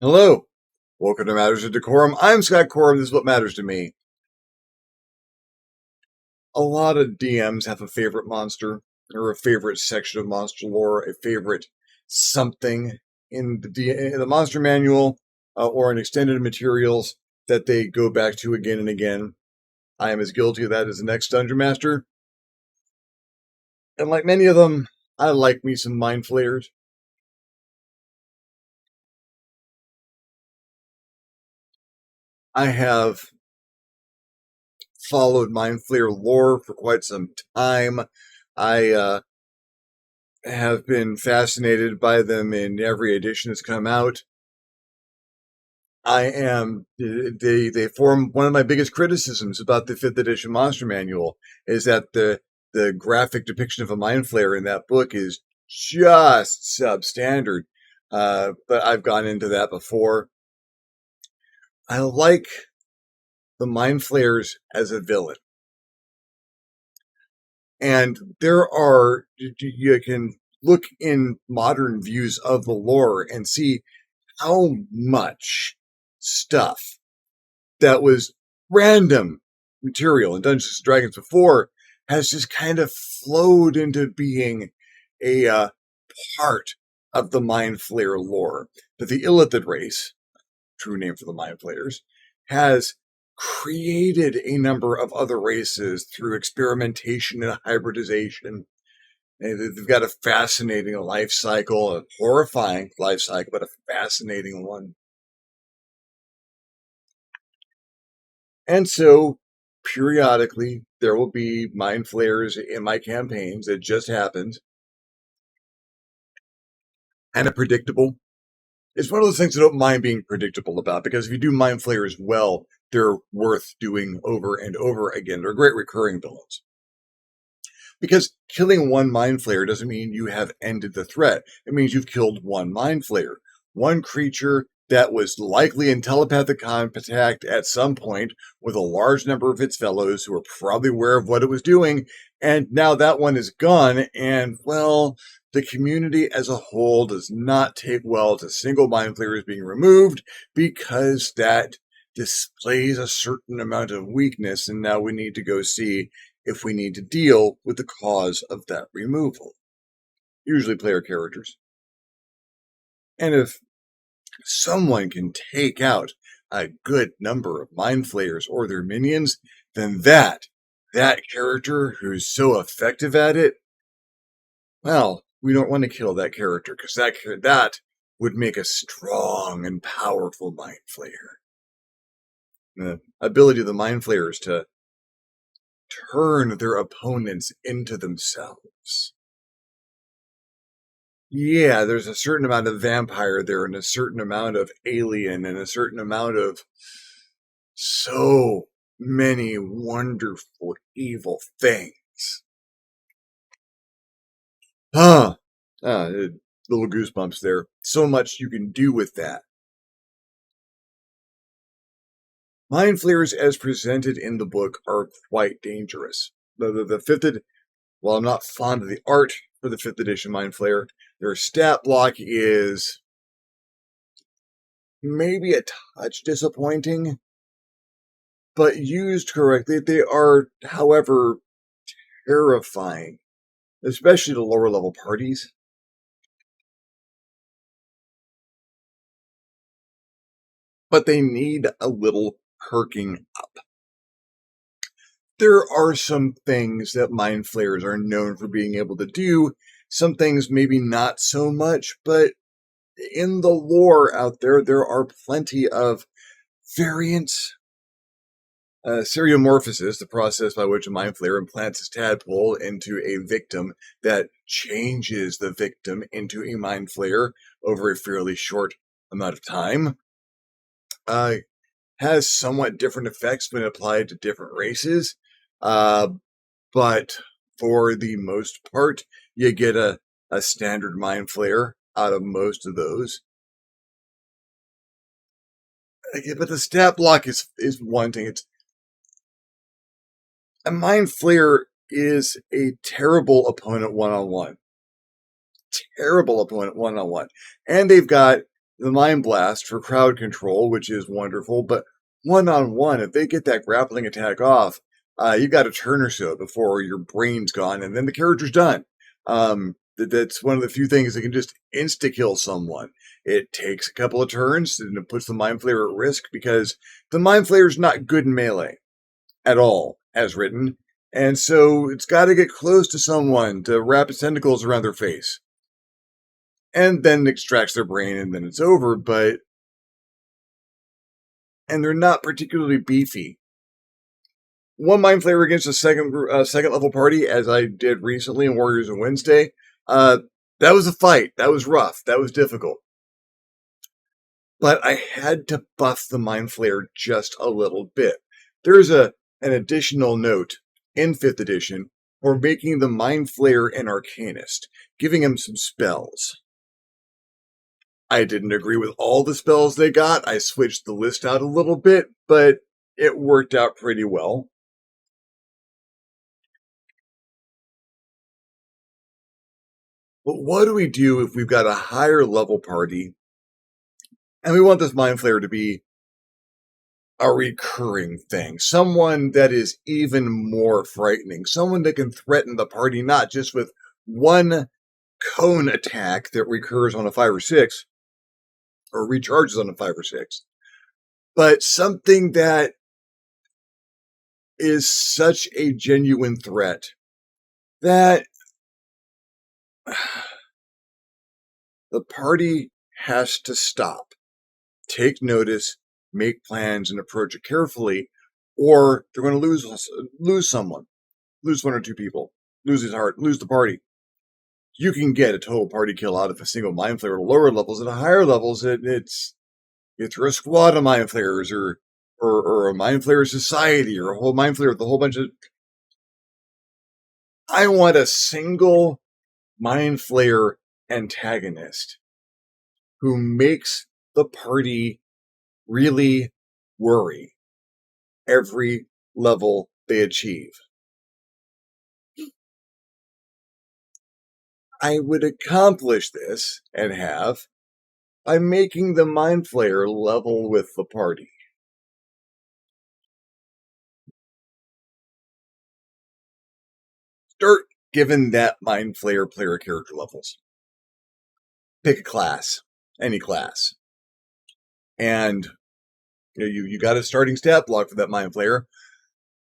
Hello. Welcome to Matters of DeCorum. I'm Scott Corum. This is what matters to me. A lot of DMs have a favorite monster or a favorite section of monster lore, a favorite something in the monster manual or in extended materials that they go back to again and again. I am as guilty of that as the next Dungeon Master. And like many of them, I like me some Mindflayers. I have followed Mindflayer lore for quite some time. I have been fascinated by them in every edition that's come out. They form one of my biggest criticisms about the 5th edition Monster Manual is that the graphic depiction of a Mind Flayer in that book is just substandard. But I've gone into that before. I like the Mind Flayers as a villain. And you can look in modern views of the lore and see how much stuff that was random material in Dungeons and Dragons before has just kind of flowed into being a part of the Mind Flayer lore. That the Illithid race, true name for the Mind Flayers, has created a number of other races through experimentation and hybridization. And they've got a fascinating life cycle, a horrifying life cycle, but a fascinating one. And so, periodically, there will be Mind Flayers in my campaigns. It just happens. And predictable. It's one of those things I don't mind being predictable about, because if you do Mind Flayers well, they're worth doing over and over again. They're great recurring villains. Because killing one Mind Flayer doesn't mean you have ended the threat. It means you've killed one Mind Flayer. One creature that was likely in telepathic contact at some point with a large number of its fellows who were probably aware of what it was doing. And now that one is gone. And, well, the community as a whole does not take well to single Mind Flayers being removed, because that displays a certain amount of weakness. And now we need to go see if we need to deal with the cause of that removal. Usually player characters. And if someone can take out a good number of Mind Flayers or their minions, then that character who's so effective at it, well, we don't want to kill that character, because that would make a strong and powerful Mind Flayer. The ability of the Mind Flayers to turn their opponents into themselves. Yeah, there's a certain amount of vampire there, and a certain amount of alien, and a certain amount of so many wonderful evil things. Little goosebumps there. So much you can do with that. Mind Flayers, as presented in the book, are quite dangerous. The fifth, while I'm not fond of the art for the 5th edition Mind Flayer, their stat block is maybe a touch disappointing, but used correctly, they are, however, terrifying, especially to lower level parties. But they need a little perking up. There are some things that Mind Flayers are known for being able to do, some things maybe not so much, but in the lore out there, there are plenty of variants. Seriomorphosis, the process by which a Mind Flayer implants his tadpole into a victim that changes the victim into a Mind Flayer over a fairly short amount of time, has somewhat different effects when applied to different races. But for the most part, you get a standard Mind Flayer out of most of those. But the stat block is one thing. A Mind Flayer is a terrible opponent one-on-one. Terrible opponent one-on-one. And they've got the Mind Blast for crowd control, which is wonderful, but one-on-one, if they get that grappling attack off, you got a turn or so before your brain's gone, and then the character's done. That's one of the few things that can just insta-kill someone. It takes a couple of turns, and it puts the Mind Flayer at risk, because the Mind Flayer's not good in melee at all, as written, and so it's got to get close to someone to wrap its tentacles around their face. And then extracts their brain, and then it's over, and they're not particularly beefy. One Mind Flayer against a second level party, as I did recently in Warriors of Wednesday, that was a fight. That was rough. That was difficult. But I had to buff the Mind Flayer just a little bit. There's an additional note in 5th edition for making the Mind Flayer an Arcanist, giving him some spells. I didn't agree with all the spells they got. I switched the list out a little bit, but it worked out pretty well. But what do we do if we've got a higher level party and we want this Mind Flayer to be a recurring thing? Someone that is even more frightening. Someone that can threaten the party not just with one cone attack that recurs on a 5 or 6, or recharges on a 5 or 6, but something that is such a genuine threat that the party has to stop, take notice, make plans, and approach it carefully, or they're going to lose someone, lose 1 or 2 people, lose his heart, lose the party. You can get a total party kill out of a single Mind Flayer at lower levels. At higher levels, it's you throw a squad of Mind Flayers, or a Mind Flayer society, or a whole Mind Flayer with a whole bunch of... I want a single Mind Flayer antagonist who makes the party really worry every level they achieve. I would accomplish this, and have, by making the Mind Flayer level with the party. Start giving that Mind Flayer player character levels. Pick a class, any class. And you got a starting stat block for that Mind Flayer.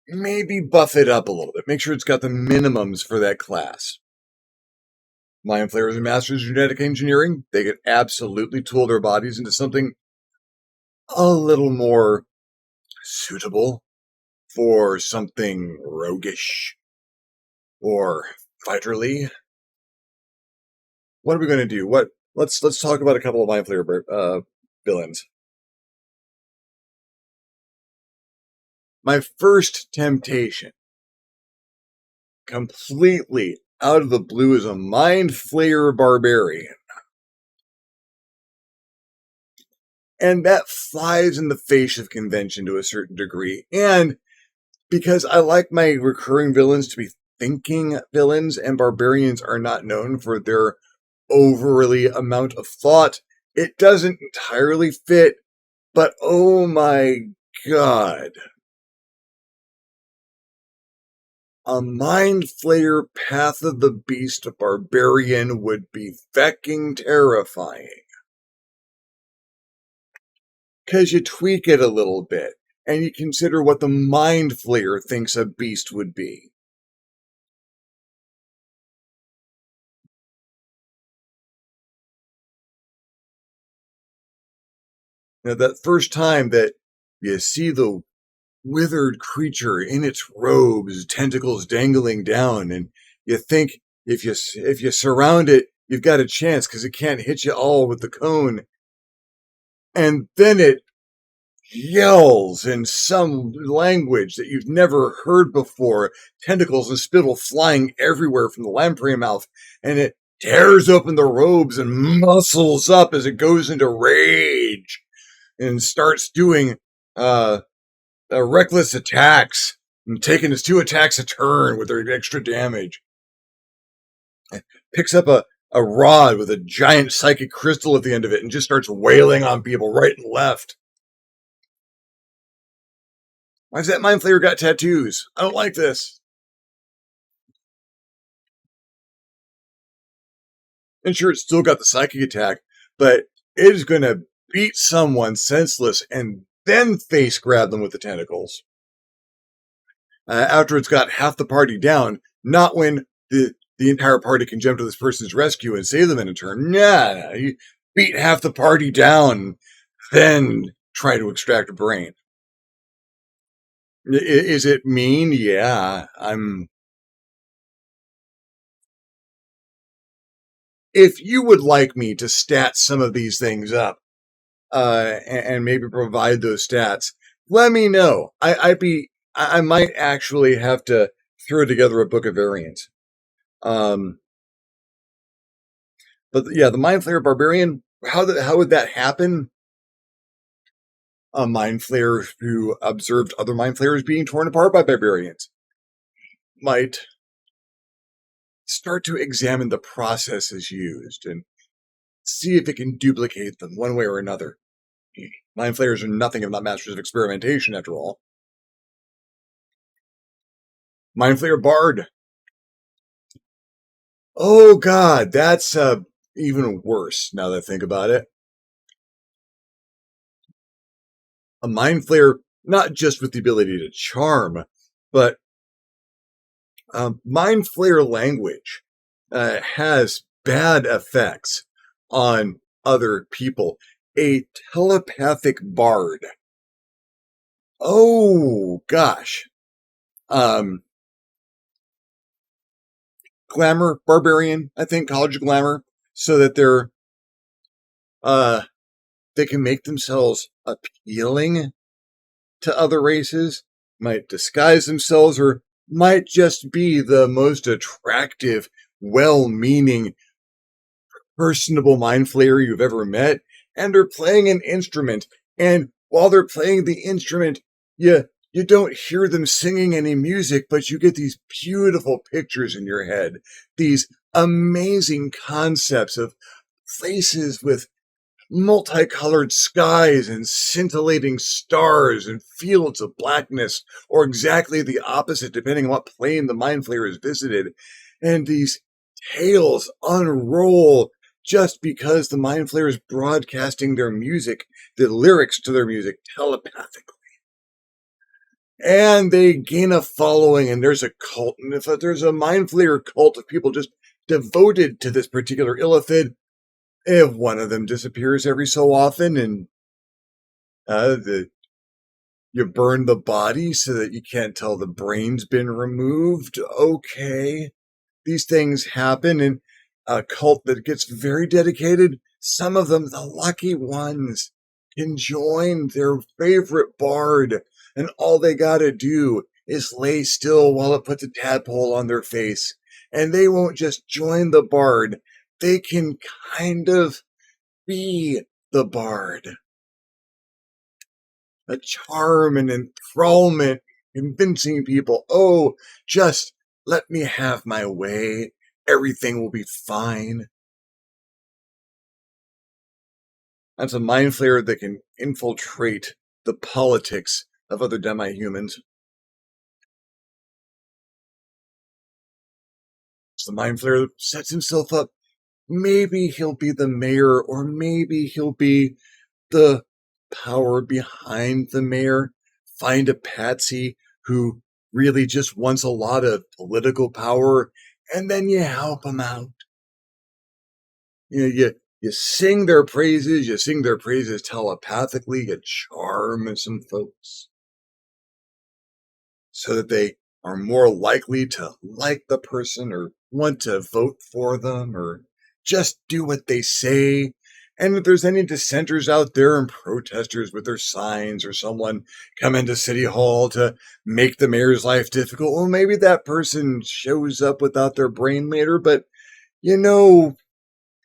Maybe buff it up a little bit. Make sure it's got the minimums for that class. Mind Flayers and Masters of Genetic Engineering, they could absolutely tool their bodies into something a little more suitable for something roguish or fighterly. What are we going to do? Let's talk about a couple of Mind Flayer villains. My first temptation, completely out of the blue, is a Mind Flayer Barbarian. And that flies in the face of convention to a certain degree. And because I like my recurring villains to be thinking villains, and barbarians are not known for their overly amount of thought, it doesn't entirely fit. But oh my god. A Mind Flayer Path of the Beast Barbarian would be fecking terrifying. Because you tweak it a little bit, and you consider what the Mind Flayer thinks a beast would be. Now, that first time that you see the withered creature in its robes, tentacles dangling down, and you think if you surround it, you've got a chance because it can't hit you all with the cone. And then it yells in some language that you've never heard before, tentacles and spittle flying everywhere from the lamprey mouth, and it tears open the robes and muscles up as it goes into rage and starts doing reckless attacks and taking his 2 attacks a turn with their extra damage. It picks up a rod with a giant psychic crystal at the end of it and just starts wailing on people right and left. Why's that Mindflayer got tattoos? I don't like this. And sure, it's still got the psychic attack, but it is going to beat someone senseless and then face grab them with the tentacles. After it's got half the party down, not when the entire party can jump to this person's rescue and save them in a turn. Nah, you beat half the party down, then try to extract a brain. Is it mean? Yeah, If you would like me to stat some of these things up, and maybe provide those stats, let me know. I might actually have to throw together a book of variants. But yeah, the Mindflayer Barbarian, how would that happen? A Mindflayer who observed other Mindflayers being torn apart by barbarians might start to examine the processes used and see if it can duplicate them one way or another. Mindflayers are nothing if not masters of experimentation, after all. Mindflayer Bard. Oh god, that's even worse now that I think about it. A Mindflayer, not just with the ability to charm, but Mindflayer language has bad effects on other people. A telepathic bard. Oh gosh. Glamour barbarian, I think, college of glamour, so that they can make themselves appealing to other races, might disguise themselves, or might just be the most attractive, well-meaning, personable Mindflayer you've ever met, and they're playing an instrument. And while they're playing the instrument, you don't hear them singing any music, but you get these beautiful pictures in your head, these amazing concepts of places with multicolored skies and scintillating stars and fields of blackness, or exactly the opposite, depending on what plane the Mindflayer has visited. And these tales unroll just because the Mindflayer is broadcasting their music, the lyrics to their music, telepathically. And they gain a following, and there's a cult, and if there's a Mindflayer cult of people just devoted to this particular illithid, if one of them disappears every so often, and you burn the body so that you can't tell the brain's been removed, okay, these things happen. And a cult that gets very dedicated, some of them, the lucky ones, can join their favorite bard, and all they gotta do is lay still while it puts a tadpole on their face. And they won't just join the bard, they can kind of be the bard. A charm and enthrallment, convincing people, oh, just let me have my way. Everything will be fine. That's a Mindflayer that can infiltrate the politics of other demi-humans. It's the Mindflayer that sets himself up. Maybe he'll be the mayor, or maybe he'll be the power behind the mayor. Find a patsy who really just wants a lot of political power, and then you help them out. You sing their praises, telepathically, you charm some folks so that they are more likely to like the person or want to vote for them or just do what they say. And if there's any dissenters out there and protesters with their signs, or someone come into City Hall to make the mayor's life difficult, well, maybe that person shows up without their brain later, but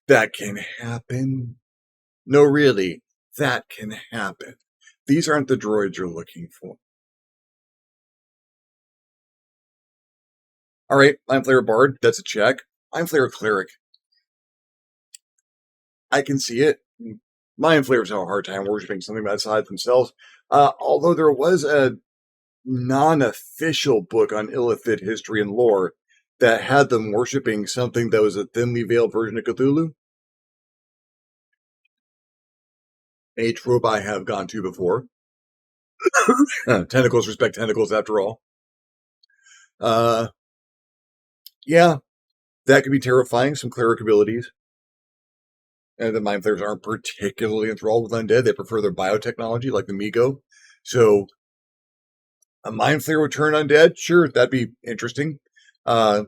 that can happen. No, really, that can happen. These aren't the droids you're looking for. All right, Mindflayer Bard, that's a check. Mindflayer Cleric. I can see it. Mind Flayers have a hard time worshiping something outside themselves. Although there was a non-official book on Illithid history and lore that had them worshiping something that was a thinly veiled version of Cthulhu. A trope I have gone to before. Tentacles respect tentacles, after all. Yeah, that could be terrifying. Some cleric abilities. And the Mind Flayers aren't particularly enthralled with undead. They prefer their biotechnology, like the Migo. So a Mind Flayer would turn undead? Sure, that'd be interesting. I'd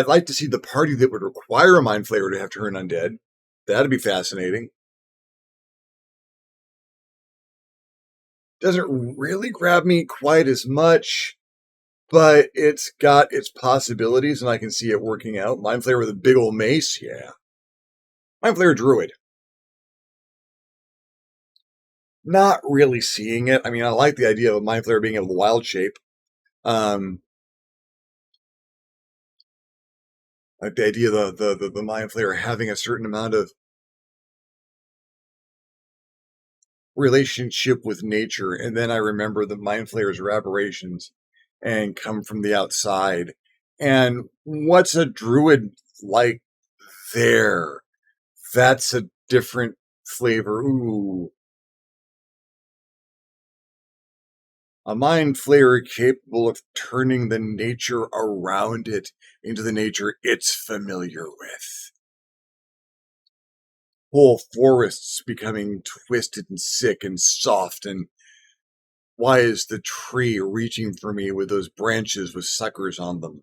like to see the party that would require a Mind Flayer to have turn undead. That'd be fascinating. Doesn't really grab me quite as much, but it's got its possibilities, and I can see it working out. Mind Flayer with a big old mace, yeah. Mind Flayer Druid. Not really seeing it. I mean, I like the idea of a Mind Flayer being able to wild shape. Like the idea of the Mind Flayer having a certain amount of relationship with nature, and then I remember the Mind Flayers are aberrations and come from the outside. And what's a druid like there? That's a different flavor. Ooh. A Mind Flayer capable of turning the nature around it into the nature it's familiar with. Whole forests becoming twisted and sick and soft, and why is the tree reaching for me with those branches with suckers on them?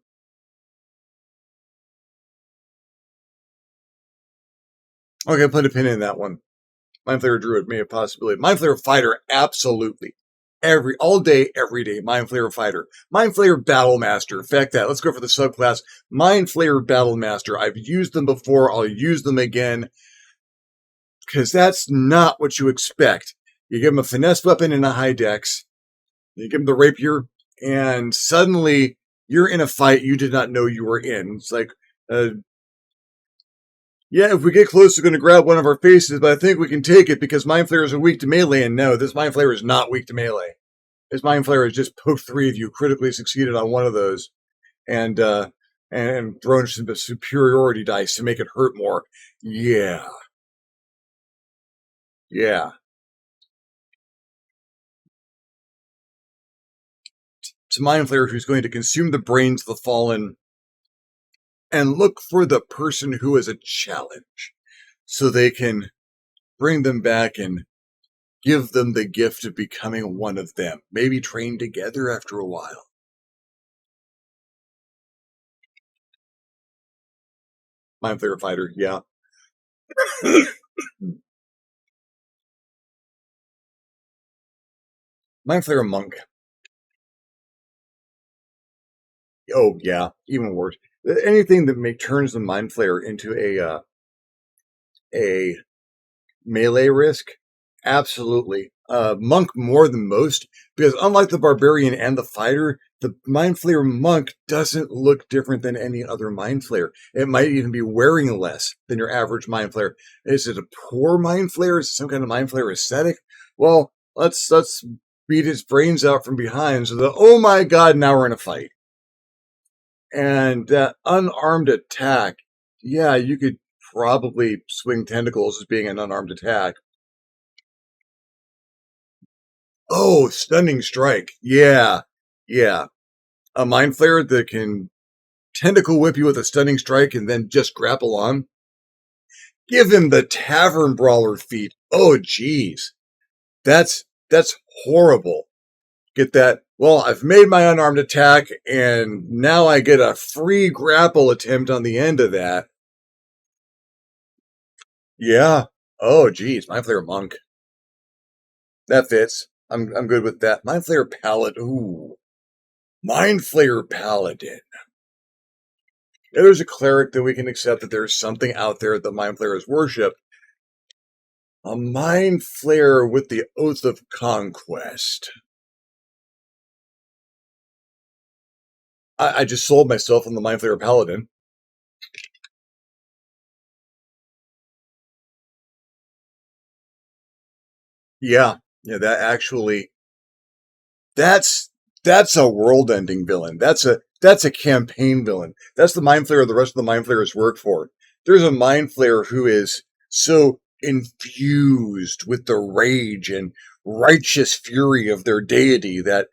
Okay, put a pin in that one. Mind Flayer Druid may have possibility. Mind Flayer Fighter, absolutely. All day, every day. Mind Flayer Fighter. Mind Flayer Battle Master. In fact, let's go for the subclass. Mind Flayer Battle Master. I've used them before. I'll use them again. Because that's not what you expect. You give them a finesse weapon and a high dex. You give them the rapier, and suddenly you're in a fight you did not know you were in. It's like, yeah, if we get close, they're going to grab one of our faces, but I think we can take it because Mind Flayers are weak to melee, and no, this Mind Flayer is not weak to melee. This Mind Flayer has just poked three of you, critically succeeded on one of those, and thrown some superiority dice to make it hurt more. Yeah. Yeah. It's a Mind Flayer who's going to consume the brains of the fallen and look for the person who is a challenge so they can bring them back and give them the gift of becoming one of them. Maybe train together after a while. Mind Flayer Fighter, yeah. Mind Flayer Monk. Oh, yeah, even worse. Anything that turns the Mind Flayer into a melee risk, absolutely. Monk more than most, because unlike the Barbarian and the Fighter, the Mind Flayer Monk doesn't look different than any other Mind Flayer. It might even be wearing less than your average Mind Flayer. Is it a poor Mind Flayer? Is it some kind of Mind Flayer aesthetic? Well, let's beat his brains out from behind so that, oh my god, now we're in a fight. And that unarmed attack, yeah, you could probably swing tentacles as being an unarmed attack. Oh, stunning strike. Yeah. Yeah. A Mind Flayer that can tentacle whip you with a stunning strike and then just grapple on. Give him the tavern brawler feat. Oh, geez. That's horrible. Get that. Well, I've made my unarmed attack and now I get a free grapple attempt on the end of that. Yeah. Oh, geez. Mind Flayer Monk. That fits. I'm good with that. Mind Flayer Paladin. Ooh. Mind Flayer Paladin. Yeah, there's a cleric that we can accept that there's something out there that Mind Flayers worship. A Mind Flayer with the Oath of Conquest. I just sold myself on the Mind Flayer Paladin. Yeah, yeah. That actually, that's that's a world-ending villain. That's a campaign villain. That's the mind flayer the rest of the mind flayers work for. There's a mind flayer who is so infused with the rage and righteous fury of their deity that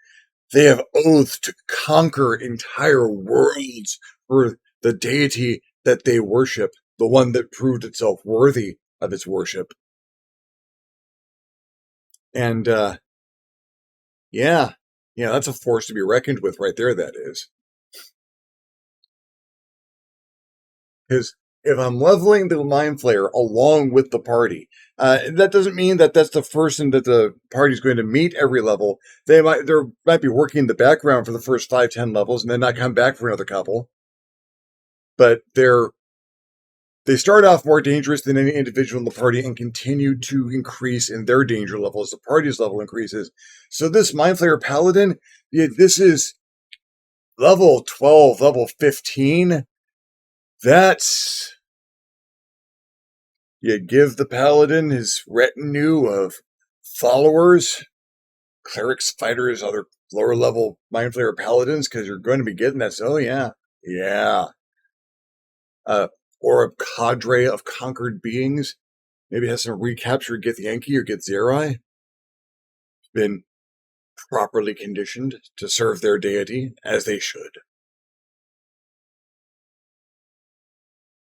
they have oath to conquer entire worlds for the deity that they worship, the one that proved itself worthy of its worship. And yeah, yeah, that's a force to be reckoned with right there. That is because if I'm leveling the mind flayer along with the party, that doesn't mean that that's the person that the party's going to meet every level. They might be working in the background for the first 5, 10 levels and then not come back for another couple. But they start off more dangerous than any individual in the party and continue to increase in their danger level as the party's level increases. So this Mind Flayer Paladin, yeah, this is level 12, level 15. That's you give the Paladin his retinue of followers, clerics, fighters, other lower level Mind Flayer Paladins, because you're going to be getting that. So, oh, yeah, yeah. Uh, or a cadre of conquered beings. Maybe has some recapture Get Yankee or Get Zerai. Been properly conditioned to serve their deity as they should.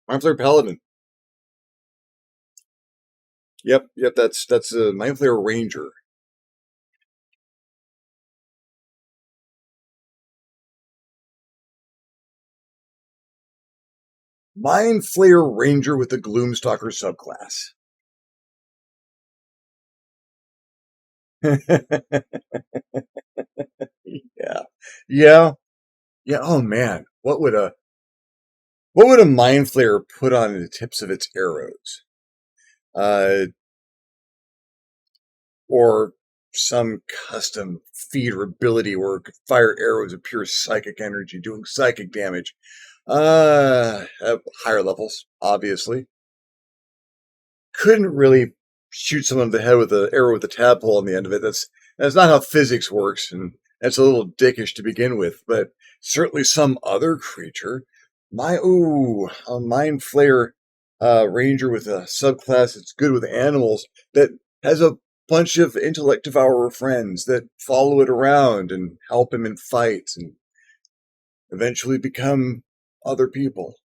Mind Flayer Paladin. Yep. That's a Mind Flayer Ranger. Mind Flayer Ranger with the Gloomstalker subclass. Yeah, yeah, yeah. Oh man, what would a Mind Flayer put on the tips of its arrows? Uh, or some custom feat or ability where it could fire arrows of pure psychic energy, doing psychic damage. At higher levels, obviously. Couldn't really shoot someone in the head with an arrow with a tadpole on the end of it. That's not how physics works, and that's a little dickish to begin with. But certainly some other creature. A mind flayer ranger with a subclass that's good with animals that has a bunch of intellect devourer friends that follow it around and help him in fights and eventually become other people.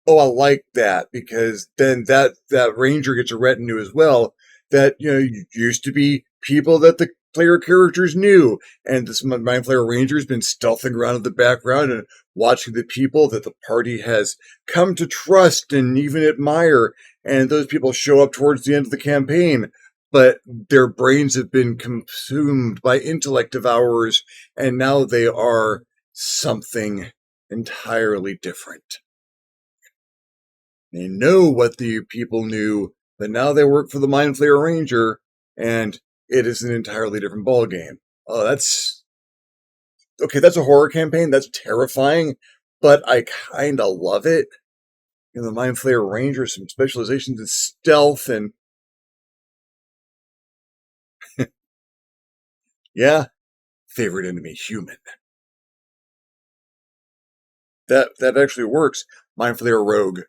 Oh, I like that because then that ranger gets a retinue as well. That used to be people that the player characters knew, and this Mind Flayer Ranger's been stealthing around in the background and watching the people that the party has come to trust and even admire. And those people show up towards the end of the campaign, but their brains have been consumed by intellect devourers, and now they are something entirely different. They know what the people knew, but now they work for the Mind Flayer Ranger, and it is an entirely different ballgame. Oh, that's okay. That's a horror campaign. That's terrifying, but I kind of love it. The Mind Flayer Ranger, some specializations in stealth, and yeah, favorite enemy, human. That actually works. Mind Flayer Rogue,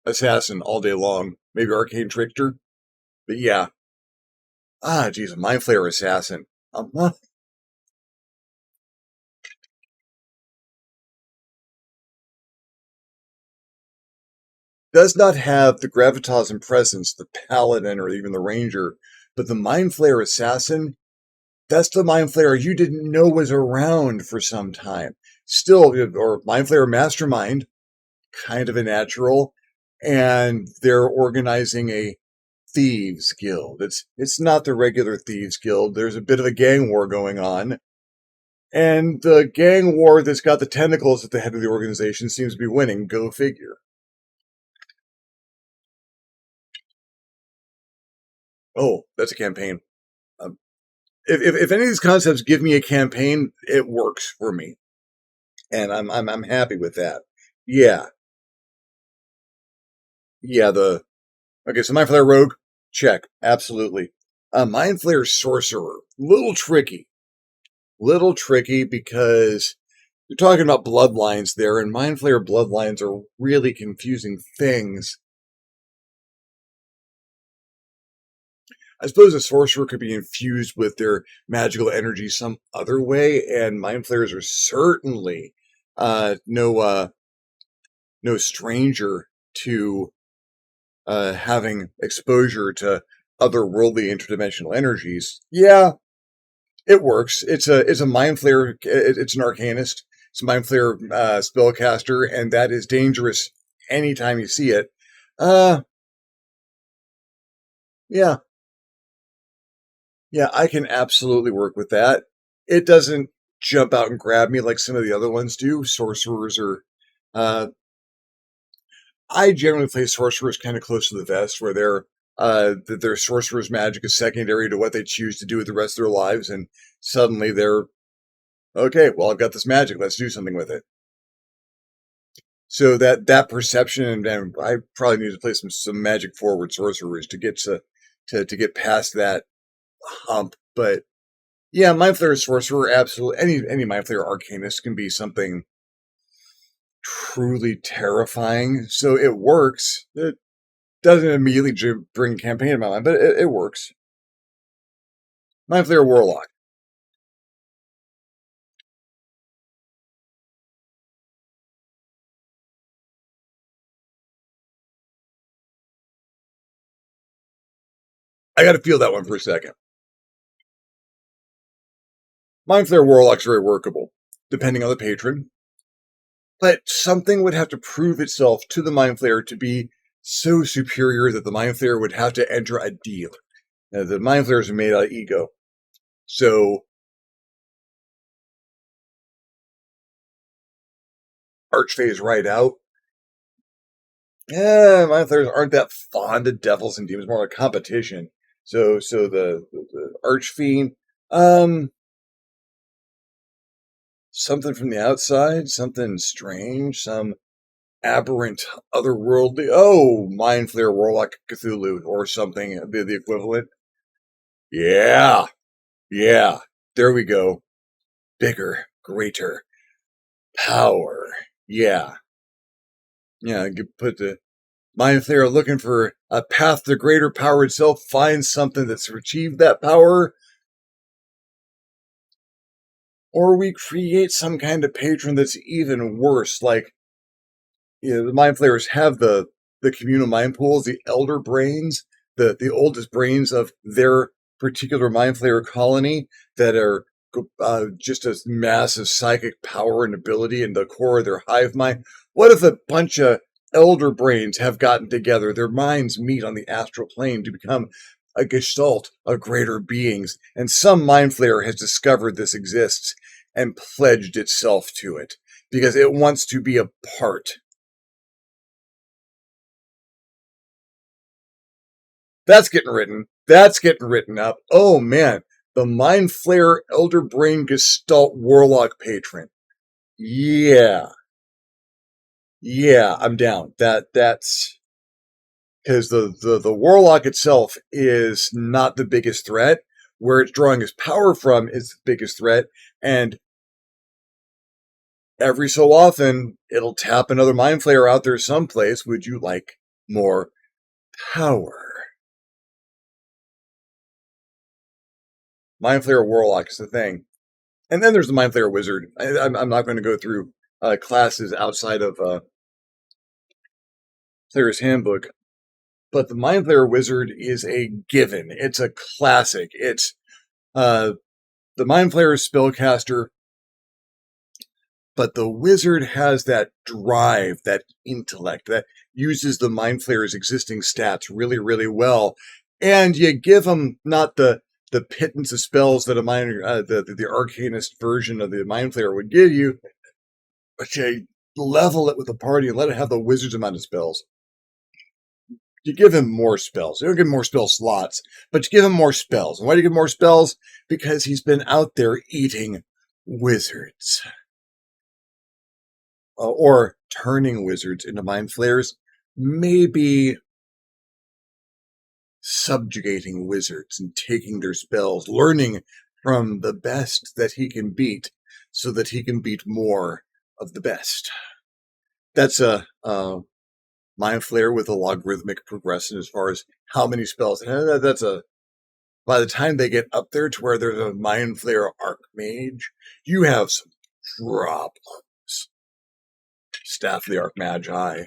assassin all day long. Maybe arcane trickster, but yeah. Geez, a Mind Flayer assassin. What? Does not have the gravitas and presence, the paladin or even the ranger, but the mind flayer assassin, that's the mind flayer you didn't know was around for some time. Still, or mind flayer mastermind, kind of a natural, and they're organizing a thieves guild. It's not the regular thieves guild. There's a bit of a gang war going on. And the gang war that's got the tentacles at the head of the organization seems to be winning. Go figure. Oh, that's a campaign. Um, if any of these concepts give me a campaign, it works for me, and I'm happy with that. Yeah, yeah. Okay, so Mindflayer Rogue, check, absolutely. Mindflayer Sorcerer, little tricky because you're talking about bloodlines there, and Mindflayer bloodlines are really confusing things. I suppose a sorcerer could be infused with their magical energy some other way, and mind flayers are certainly no stranger to having exposure to otherworldly interdimensional energies. Yeah, it works. It's a mind flayer. It's an arcanist. It's a mind flayer spellcaster, and that is dangerous anytime you see it. Uh, yeah, Yeah, I can absolutely work with that. It doesn't jump out and grab me like some of the other ones do. Sorcerers are. Uh, I generally play sorcerers kind of close to the vest, where their sorcerer's magic is secondary to what they choose to do with the rest of their lives, and suddenly they're okay. Well, I've got this magic. Let's do something with it. So that perception, and I probably need to play some magic forward sorcerers to get to get past that hump, but yeah, Mind Flayer Sorcerer, absolutely. Any Mind Flayer Arcanist can be something truly terrifying. So it works. It doesn't immediately bring campaign to my mind, but it works. Mind Flayer Warlock. I got to feel that one for a second. Mind Flayer Warlock's very workable, depending on the patron. But something would have to prove itself to the Mind Flayer to be so superior that the Mind Flayer would have to enter a deal. Now, the Mind Flayers are made out of ego. So Archphase right out. Yeah, Mind Flayers aren't that fond of devils and demons, more like competition. So the Archfiend, um, something from the outside, something strange, some aberrant, otherworldly. Oh, Mind Flayer Warlock Cthulhu or something, the equivalent. Yeah, yeah. There we go. Bigger, greater power. Yeah, yeah. You could put the Mind Flayer looking for a path to greater power itself. Find something that's achieved that power, or we create some kind of patron that's even worse. Like, the mind flayers have the communal mind pools, the elder brains, the oldest brains of their particular mind flayer colony that are just a massive psychic power and ability in the core of their hive mind. What if a bunch of elder brains have gotten together? Their minds meet on the astral plane to become a gestalt of greater beings, and some mind flayer has discovered this exists and pledged itself to it because it wants to be a part. That's getting written. That's getting written up. Oh man, the Mind Flayer Elder Brain Gestalt Warlock patron. Yeah, yeah, I'm down. That's because the Warlock itself is not the biggest threat. Where it's drawing its power from is the biggest threat, and every so often it'll tap another Mind Flayer out there someplace. Would you like more power? Mind Flayer Warlock is the thing. And then there's the Mind Flayer Wizard. I'm not going to go through classes outside of Player's Handbook, but the Mind Flayer Wizard is a given. It's a classic. It's uh, the Mind Flayer spellcaster, but the Wizard has that drive, that intellect, that uses the Mind Flayer's existing stats really, really well. And you give them not the pittance of spells that the arcanist version of the Mind Flayer would give you, but you level it with the party and let it have the wizard's amount of spells. You give him more spells. You don't give him more spell slots, but you give him more spells. And why do you give him more spells? Because he's been out there eating wizards. Or turning wizards into mind flayers. Maybe subjugating wizards and taking their spells, learning from the best that he can beat so that he can beat more of the best. That's a Mindflayer with a logarithmic progression as far as how many spells. That's a by the time they get up there to where there's a Mindflayer Archmage, you have some problems. Staff of the Archmagi.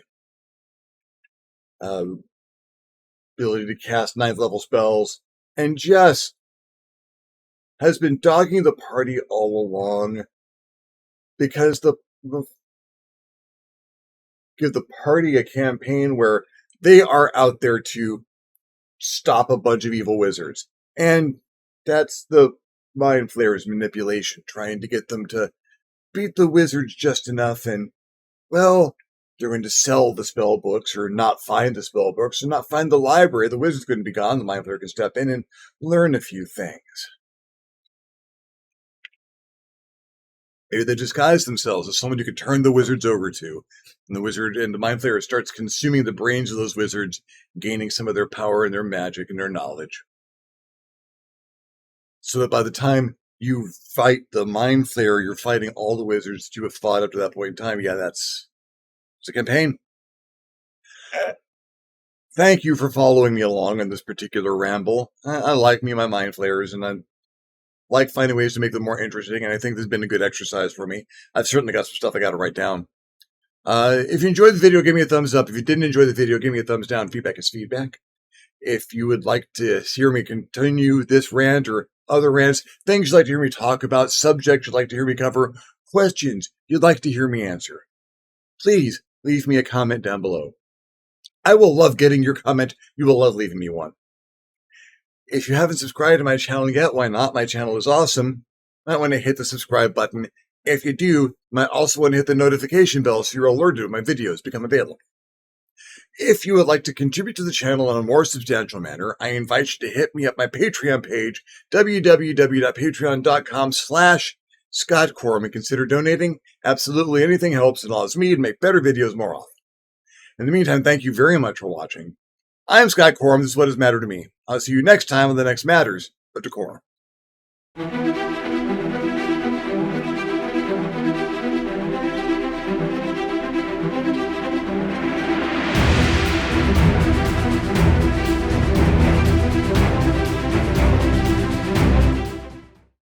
Ability to cast 9th level spells, and just has been dogging the party all along because give the party a campaign where they are out there to stop a bunch of evil wizards. And that's the Mindflayer's manipulation, trying to get them to beat the wizards just enough, and, well, they're going to sell the spell books or not find the spell books or not find the library. The wizard's going to be gone. The Mindflayer can step in and learn a few things. Maybe they disguise themselves as someone you could turn the wizards over to. And the wizard and the Mindflayer starts consuming the brains of those wizards, gaining some of their power and their magic and their knowledge. So that by the time you fight the Mindflayer, you're fighting all the wizards that you have fought up to that point in time. Yeah, it's a campaign. Thank you for following me along on this particular ramble. I like me and my Mindflayers, and I like finding ways to make them more interesting, and I think this has been a good exercise for me. I've certainly got some stuff I got to write down. If you enjoyed the video, give me a thumbs up. If you didn't enjoy the video, give me a thumbs down. Feedback is feedback. If you would like to hear me continue this rant or other rants, things you'd like to hear me talk about, subjects you'd like to hear me cover, questions you'd like to hear me answer, please leave me a comment down below. I will love getting your comment. You will love leaving me one. If you haven't subscribed to my channel yet, why not? My channel is awesome. You might want to hit the subscribe button. If you do, you might also want to hit the notification bell so you're alerted when my videos become available. If you would like to contribute to the channel in a more substantial manner, I invite you to hit me up my Patreon page, www.patreon.com/ScottCorum, and consider donating. Absolutely anything helps and allows me to make better videos more often. In the meantime, thank you very much for watching. I am Scott Corum. This is what has mattered to me. I'll see you next time on the next Matters of DeCorum.